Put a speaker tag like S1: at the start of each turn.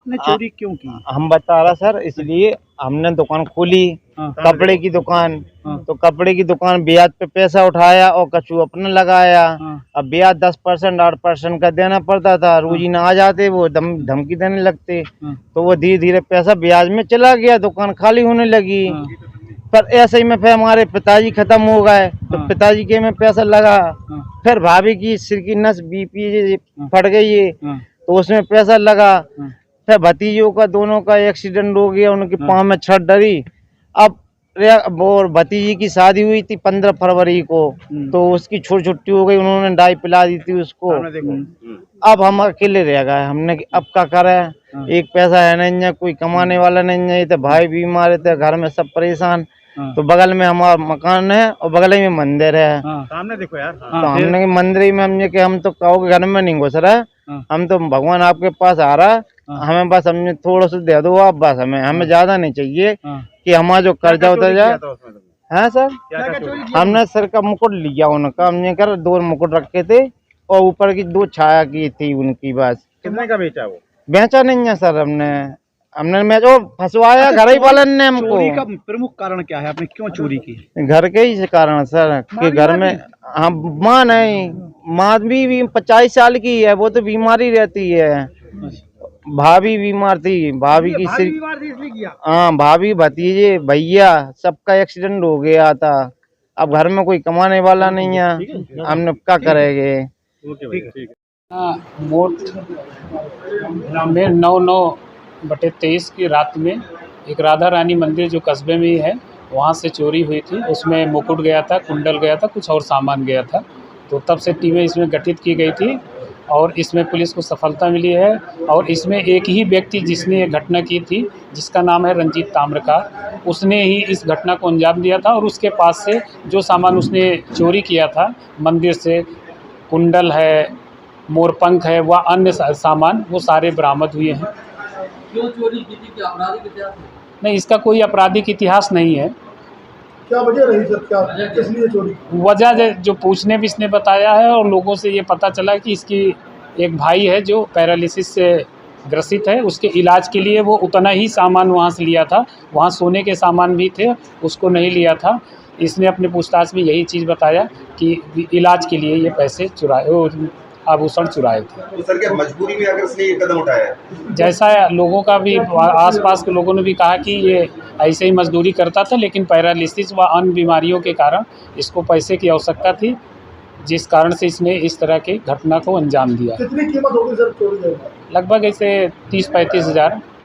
S1: ने चोरी क्यों की?
S2: हम बता रहा सर, इसलिए हमने दुकान खोली, कपड़े की दुकान। तो कपड़े की दुकान ब्याज पे पैसा उठाया और कछु अपना लगाया। अब ब्याज 10% 8% का देना पड़ता था, रोजीना आ जाते वो धमकी देने लगते, तो वो धीरे धीरे पैसा ब्याज में चला गया, दुकान खाली होने लगी। पर ऐसे ही में फिर हमारे पिताजी खत्म हो गए, तो पिताजी के में पैसा लगा। फिर भाभी की सिर की नस बीपी फट गई है, तो उसमें पैसा लगा। फिर भतीजों का दोनों का एक्सीडेंट हो गया, उनके पाँव में छड़ डरी। अब वो भतीजी की शादी हुई थी 15 फरवरी को, तो उसकी छुट्टी हो गई, उन्होंने डाई पिला दी थी उसको। अब हम अकेले रह गए, हमने अब क्या करें, एक पैसा है नहीं है, कोई कमाने वाला नहीं है, तो भाई बीमार थे, घर में सब परेशान। तो बगल में हमारा मकान है और बगल में मंदिर है।
S1: सामने देखो यार।
S2: तो हमने मंदिर में हमने कि हम तो कहोगे घर में नहीं घुस रहा, हम तो भगवान आपके पास आ रहा, हमें बस हमने थोड़ा सा दे दो आप, बस हमें ज्यादा नहीं चाहिए कि हमारा जो कर्जा उतर जाए। है सर, हमने सर का मुकुट लिया उनका, हमने कर 2 मुकुट रखे थे और ऊपर की 2 छाया की थी उनकी, बस।
S1: कितने का बेचा वो?
S2: बेचा नहीं है सर, हमने मैं जो फंसवाया घर ही वालन ने हमको।
S1: चोरी का प्रमुख कारण क्या है, आपने क्यों चोरी की?
S2: घर के ही कारण सर, कि घर में हम माँ नहीं, माँ भी 25 साल की है, वो तो बीमारी रहती है। भाभी बीमार थी, भाभी की सिर, हाँ भाभी भतीजे भैया सबका एक्सीडेंट हो गया था। अब घर में कोई कमाने वाला नहीं है, हमने क्या करेंगे।
S3: मोट में 9/23 की रात में एक राधा रानी मंदिर जो कस्बे में ही है, वहाँ से चोरी हुई थी। उसमें मुकुट गया था, कुंडल गया था, कुछ और सामान गया था। तो तब से टीमें इसमें गठित की गई थी और इसमें पुलिस को सफलता मिली है। और इसमें एक ही व्यक्ति जिसने ये घटना की थी, जिसका नाम है रंजीत ताम्रकार, उसने ही इस घटना को अंजाम दिया था। और उसके पास से जो सामान उसने चोरी किया था मंदिर से, कुंडल है, मोरपंख है, वह अन्य सामान, वो सारे बरामद हुए हैं।
S4: क्यों चोरी की थी, क्या आपराधिक इतिहास है?
S3: नहीं, इसका कोई आपराधिक इतिहास नहीं है।
S5: क्या वजह रही सर, क्या किस लिए चोरी?
S3: वजह जो पूछने भी इसने बताया है और लोगों से ये पता चला कि इसकी एक भाई है जो पैरालिसिस से ग्रसित है, उसके इलाज के लिए वो उतना ही सामान वहाँ से लिया था। वहाँ सोने के सामान भी थे, उसको नहीं लिया था। इसने अपने पूछताछ में यही चीज़ बताया कि इलाज के लिए ये पैसे आभूषण चुराए थे।
S6: तो सर क्या मजबूरी में अगर इसने ये कदम उठाया है?
S3: जैसा लोगों का भी, आसपास के लोगों ने भी कहा कि ये ऐसे ही मजदूरी करता था, लेकिन पैरालिसिस व अन्य बीमारियों के कारण इसको पैसे की आवश्यकता थी, जिस कारण से इसने इस तरह की घटना को अंजाम दिया।
S5: कितनी कीमत होगी सर चोरी?
S3: लगभग ऐसे 30-35 हज़ार।